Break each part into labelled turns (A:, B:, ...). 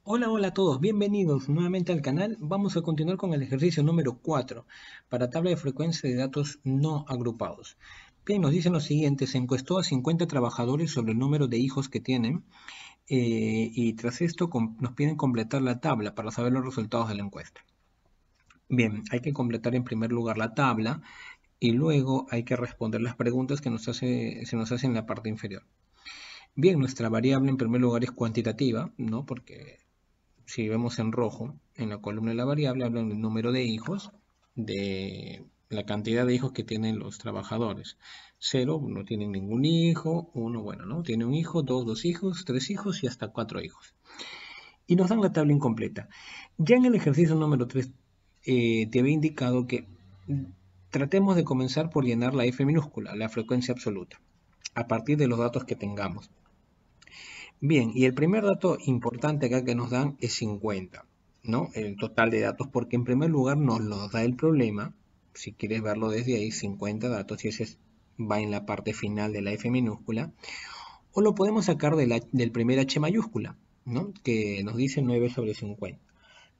A: Hola a todos, bienvenidos nuevamente al canal. Vamos a continuar con el ejercicio número 4 para tabla de frecuencia de datos no agrupados. Bien, nos dicen lo siguiente: se encuestó a 50 trabajadores sobre el número de hijos que tienen y tras esto nos piden completar la tabla para saber los resultados de la encuesta. Bien, hay que completar en primer lugar la tabla y luego hay que responder las preguntas que se nos hacen en la parte inferior. Bien, nuestra variable en primer lugar es cuantitativa, ¿no? Porque si vemos en rojo, en la columna de la variable, hablan del número de hijos, de la cantidad de hijos que tienen los trabajadores. 0, no tienen ningún hijo. 1, bueno, ¿no? Tiene un hijo, 2, dos hijos, 3 hijos y hasta 4 hijos. Y nos dan la tabla incompleta. Ya en el ejercicio número 3 te había indicado que tratemos de comenzar por llenar la F minúscula, la frecuencia absoluta, a partir de los datos que tengamos. Bien, y el primer dato importante acá que nos dan es 50, ¿no? El total de datos, porque en primer lugar nos lo da el problema. Si quieres verlo desde ahí, 50 datos, y ese va en la parte final de la F minúscula. O lo podemos sacar del primer H mayúscula, ¿no? Que nos dice 9 sobre 50.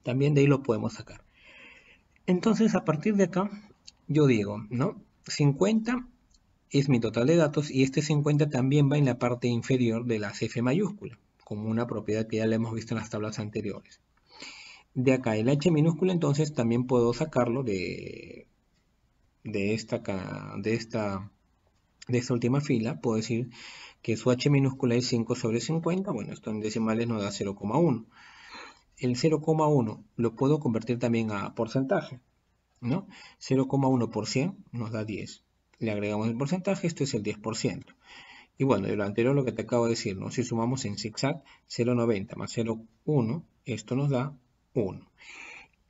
A: También de ahí lo podemos sacar. Entonces, a partir de acá, yo digo, ¿no? 50 es mi total de datos y este 50 también va en la parte inferior de las F mayúscula, como una propiedad que ya la hemos visto en las tablas anteriores. De acá el H minúscula entonces también puedo sacarlo de esta última fila. Puedo decir que su H minúscula es 5 sobre 50. Bueno, esto en decimales nos da 0,1. El 0,1 lo puedo convertir también a porcentaje, ¿no? 0,1 por 100 nos da 10. Le agregamos el porcentaje, esto es el 10%. Y bueno, de lo anterior lo que te acabo de decir, ¿no? Si sumamos en zigzag 0,90 más 0,1, esto nos da 1.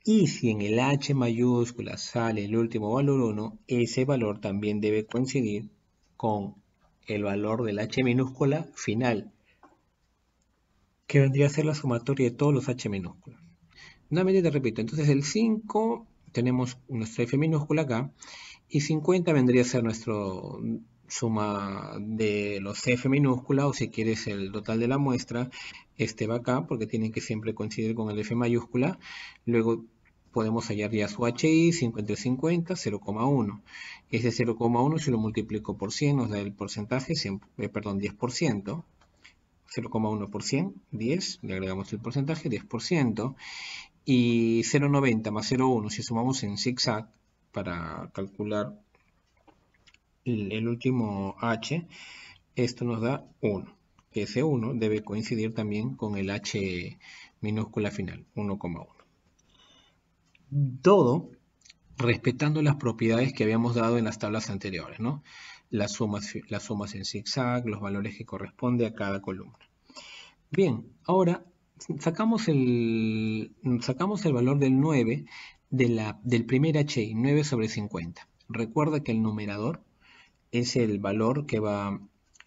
A: Y si en el H mayúscula sale el último valor 1, ese valor también debe coincidir con el valor del H minúscula final, que vendría a ser la sumatoria de todos los H minúsculas. Nuevamente te repito, entonces el 5 tenemos nuestra F minúscula acá, y 50 vendría a ser nuestra suma de los F minúscula, o si quieres el total de la muestra. Este va acá porque tienen que siempre coincidir con el F mayúscula. Luego podemos hallar ya su HI, 50 y 50, 0,1. Ese 0,1 si lo multiplico por 100 nos da el porcentaje, 10%. 0,1 por 100, 10, le agregamos el porcentaje, 10%. Y 0,90 más 0,1 si sumamos en zigzag para calcular el último H, esto nos da 1. Ese 1 debe coincidir también con el H minúscula final, 1,1. Todo respetando las propiedades que habíamos dado en las tablas anteriores, ¿no? Las sumas en zigzag, los valores que corresponde a cada columna. Bien, ahora sacamos el valor del 9 del primer HI, 9 sobre 50. Recuerda que el numerador es el valor que va,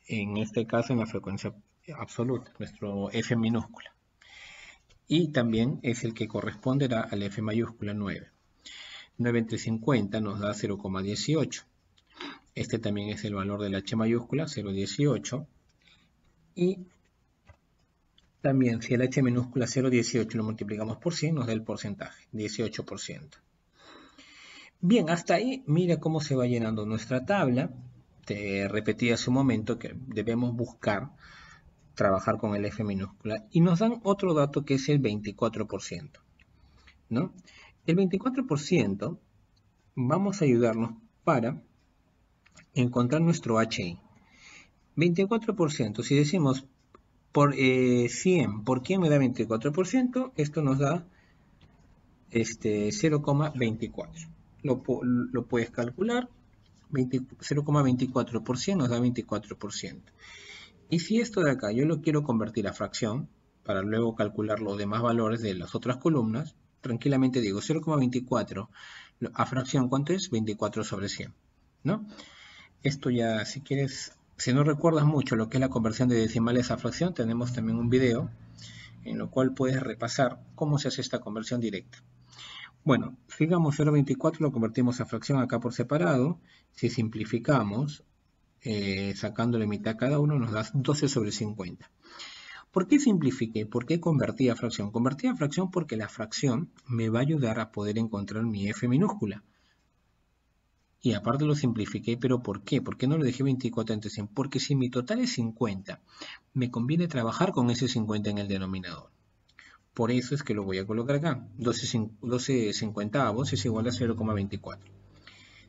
A: en este caso, en la frecuencia absoluta, nuestro F minúscula. Y también es el que corresponderá al F mayúscula 9. 9 entre 50 nos da 0,18. Este también es el valor del H mayúscula, 0,18. Y también si el H minúscula 0,18 lo multiplicamos por 100 nos da el porcentaje, 18%. Bien, hasta ahí mira cómo se va llenando nuestra tabla. Te repetí hace un momento que debemos buscar trabajar con el F minúscula y nos dan otro dato que es el 24%, ¿no? El 24% vamos a ayudarnos para encontrar nuestro HI. 24%, si decimos por 100, ¿por quién me da 24%? Esto nos da 0,24. Lo puedes calcular. 0,24 por 100 nos da 24%. Y si esto de acá yo lo quiero convertir a fracción, para luego calcular los demás valores de las otras columnas, tranquilamente digo 0,24 a fracción, ¿cuánto es? 24 sobre 100, ¿no? Esto ya, si quieres, si no recuerdas mucho lo que es la conversión de decimales a fracción, tenemos también un video en lo cual puedes repasar cómo se hace esta conversión directa. Bueno, sigamos, 0,24 lo convertimos a fracción acá por separado. Si simplificamos, sacándole mitad a cada uno, nos da 12 sobre 50. ¿Por qué simplifiqué? ¿Por qué convertí a fracción? Convertí a fracción porque la fracción me va a ayudar a poder encontrar mi f minúscula. Y aparte lo simplifiqué, pero ¿por qué? ¿Por qué no lo dejé 24 entre 100? Porque si mi total es 50, me conviene trabajar con ese 50 en el denominador. Por eso es que lo voy a colocar acá. 12 cincuentavos es igual a 0,24.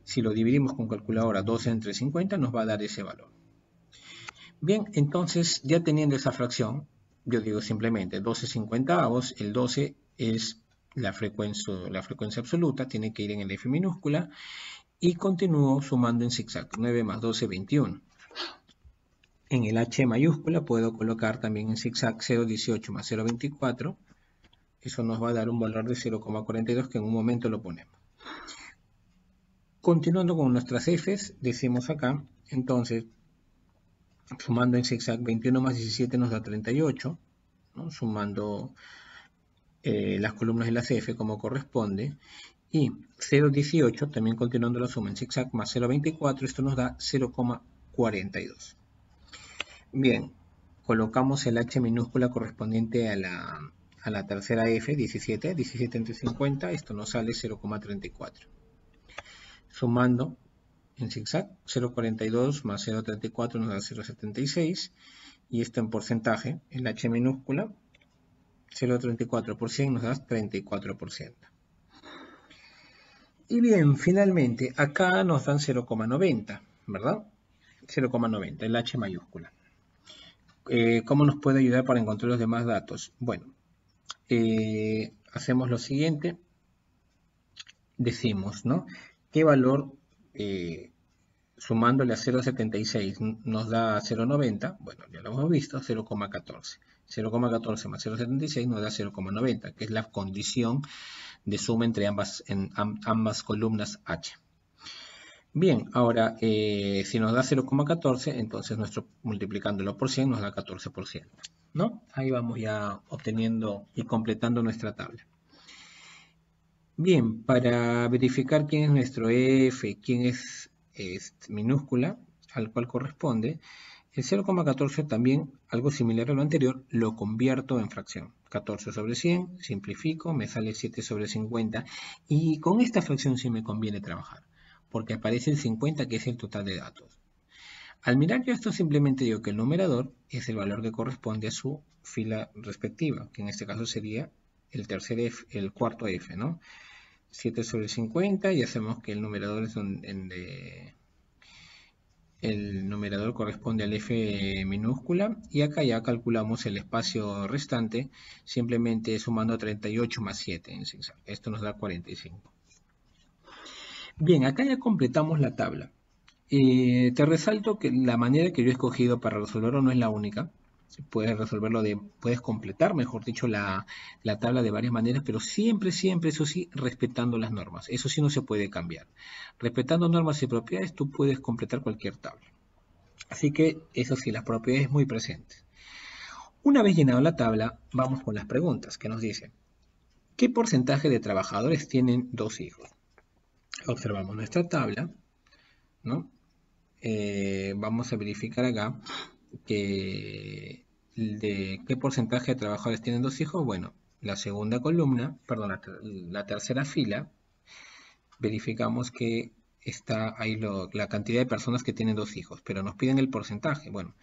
A: Si lo dividimos con calculadora 12 entre 50 nos va a dar ese valor. Bien, entonces ya teniendo esa fracción, yo digo simplemente 12 cincuentavos, el 12 es la frecuencia absoluta, tiene que ir en el f minúscula, y continúo sumando en zigzag. 9 más 12, 21. En el h mayúscula puedo colocar también en zigzag 0,18 más 0,24. Eso nos va a dar un valor de 0,42 que en un momento lo ponemos. Continuando con nuestras f's, decimos acá, entonces, sumando en zigzag 21 más 17 nos da 38, ¿no? Sumando las columnas de las f como corresponde. Y 0,18, también continuando la suma en zigzag, más 0,24, esto nos da 0,42. Bien, colocamos el h minúscula correspondiente a la tercera f, 17 entre 50, esto nos sale 0,34. Sumando en zigzag, 0,42 más 0,34 nos da 0,76, y esto en porcentaje, el h minúscula, 0,34 por 100 nos da 34%. Y bien, finalmente, acá nos dan 0,90, ¿verdad? 0,90, el h mayúscula. ¿Cómo nos puede ayudar para encontrar los demás datos? Bueno, hacemos lo siguiente. Decimos, ¿no? ¿Qué valor sumándole a 0,76 nos da 0,90? Bueno, ya lo hemos visto, 0,14. 0,14 más 0,76 nos da 0,90, que es la condición de suma entre ambas columnas h. Bien, ahora si nos da 0,14, entonces multiplicándolo por 100 nos da 14%, ¿no? Ahí vamos ya obteniendo y completando nuestra tabla. Bien, para verificar quién es nuestro f, quién es minúscula, al cual corresponde, el 0,14 también, algo similar a lo anterior, lo convierto en fracción. 14 sobre 100, simplifico, me sale 7 sobre 50, y con esta fracción sí me conviene trabajar, porque aparece el 50, que es el total de datos. Al mirar yo esto, simplemente digo que el numerador es el valor que corresponde a su fila respectiva, que en este caso sería el tercer f, el cuarto f, ¿no? 7 sobre 50, y hacemos que el numerador es el numerador corresponde al f minúscula, y acá ya calculamos el espacio restante simplemente sumando 38 más 7 en zigzag. Esto nos da 45. Bien, acá ya completamos la tabla. Te resalto que la manera que yo he escogido para resolverlo no es la única. Puedes completar, mejor dicho, la tabla de varias maneras, pero siempre, eso sí, respetando las normas. Eso sí no se puede cambiar. Respetando normas y propiedades, tú puedes completar cualquier tabla. Así que, eso sí, las propiedades muy presentes. Una vez llenado la tabla, vamos con las preguntas que nos dicen: ¿qué porcentaje de trabajadores tienen 2 hijos? Observamos nuestra tabla, ¿no? Vamos a verificar acá de qué porcentaje de trabajadores tienen 2 hijos. Bueno, la segunda columna, perdón, la tercera fila, verificamos que está ahí la cantidad de personas que tienen 2 hijos, pero nos piden el porcentaje. Bueno,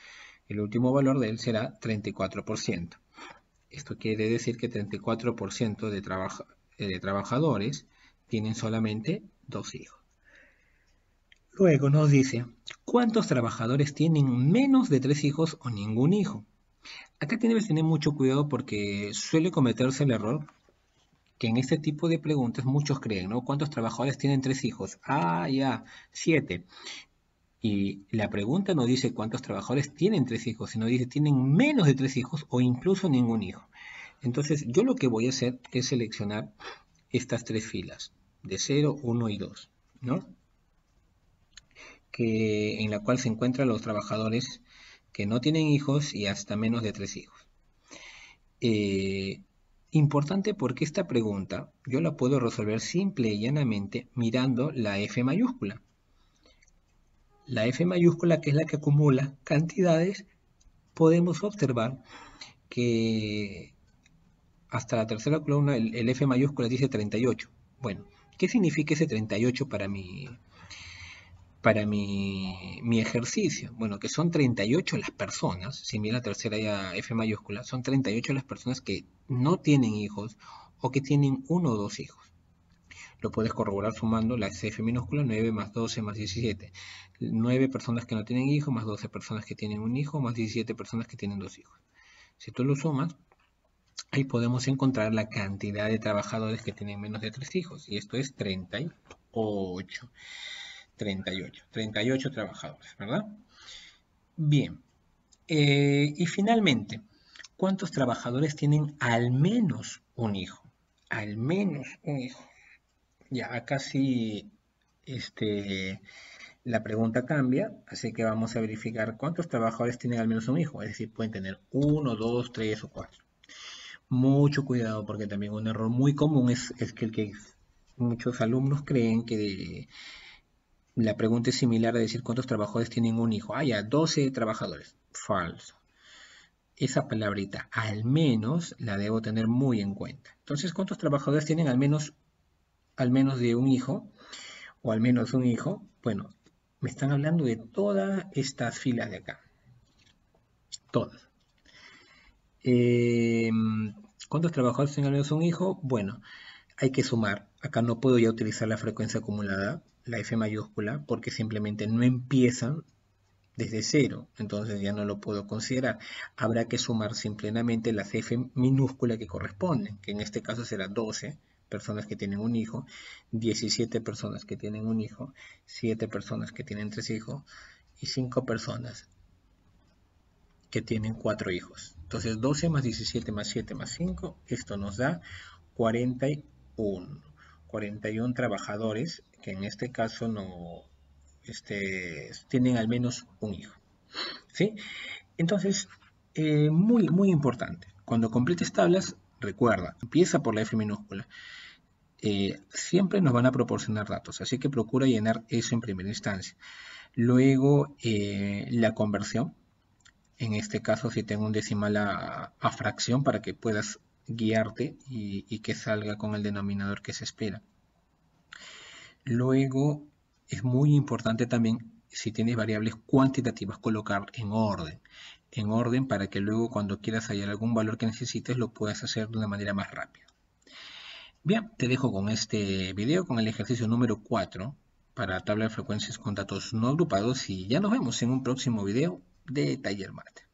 A: el último valor de él será 34%. Esto quiere decir que 34% de trabajadores tienen solamente 2 hijos. Luego nos dice, ¿cuántos trabajadores tienen menos de 3 hijos o ningún hijo? Acá debes tener mucho cuidado porque suele cometerse el error que en este tipo de preguntas muchos creen, ¿no? ¿Cuántos trabajadores tienen 3 hijos? Ah, ya, 7. Y la pregunta no dice cuántos trabajadores tienen 3 hijos, sino dice tienen menos de 3 hijos o incluso ningún hijo. Entonces, yo lo que voy a hacer es seleccionar estas 3 filas, de 0, 1 y 2, ¿no? En la cual se encuentran los trabajadores que no tienen hijos y hasta menos de 3 hijos. Importante porque esta pregunta yo la puedo resolver simple y llanamente mirando la F mayúscula. La F mayúscula, que es la que acumula cantidades, podemos observar que hasta la tercera columna el F mayúscula dice 38. Bueno, ¿qué significa ese 38 para mi ejercicio? Bueno, que son 38 las personas, si mira la tercera ya F mayúscula, son 38 las personas que no tienen hijos o que tienen uno o dos hijos. Lo puedes corroborar sumando la F minúscula, 9 más 12 más 17. 9 personas que no tienen hijos, más 12 personas que tienen un hijo, más 17 personas que tienen dos hijos. Si tú lo sumas, ahí podemos encontrar la cantidad de trabajadores que tienen menos de 3 hijos. Y esto es 38. 38 trabajadores, ¿verdad? Bien. Y finalmente, ¿cuántos trabajadores tienen al menos un hijo? Al menos un hijo. Ya, acá sí la pregunta cambia, así que vamos a verificar cuántos trabajadores tienen al menos un hijo. Es decir, pueden tener 1, 2, 3 o 4. Mucho cuidado porque también un error muy común es que muchos alumnos creen que la pregunta es similar a decir cuántos trabajadores tienen un hijo. Ah, ya, 12 trabajadores. Falso. Esa palabrita, al menos, la debo tener muy en cuenta. Entonces, ¿cuántos trabajadores tienen al menos de un hijo? O al menos un hijo. Bueno, me están hablando de todas estas filas de acá. Todas. ¿Cuántos trabajadores tienen al menos un hijo? Bueno, hay que sumar. Acá no puedo ya utilizar la frecuencia acumulada, la F mayúscula, porque simplemente no empiezan desde cero, entonces ya no lo puedo considerar. Habrá que sumar simplemente las F minúscula que corresponden, que en este caso será 12 personas que tienen un hijo, 17 personas que tienen un hijo, 7 personas que tienen 3 hijos y 5 personas que tienen 4 hijos. Entonces 12 más 17 más 7 más 5, esto nos da 41. 41 trabajadores que en este caso no tienen al menos un hijo. ¿Sí? Entonces, muy importante. Cuando completes tablas, recuerda, empieza por la F minúscula. Siempre nos van a proporcionar datos, así que procura llenar eso en primera instancia. Luego, la conversión. En este caso, si tengo un decimal a fracción para que puedas guiarte y que salga con el denominador que se espera. Luego, es muy importante también, si tienes variables cuantitativas, colocar en orden para que luego cuando quieras hallar algún valor que necesites lo puedas hacer de una manera más rápida. Bien, te dejo con este video, con el ejercicio número 4 para tabla de frecuencias con datos no agrupados y ya nos vemos en un próximo video de Taller Mate.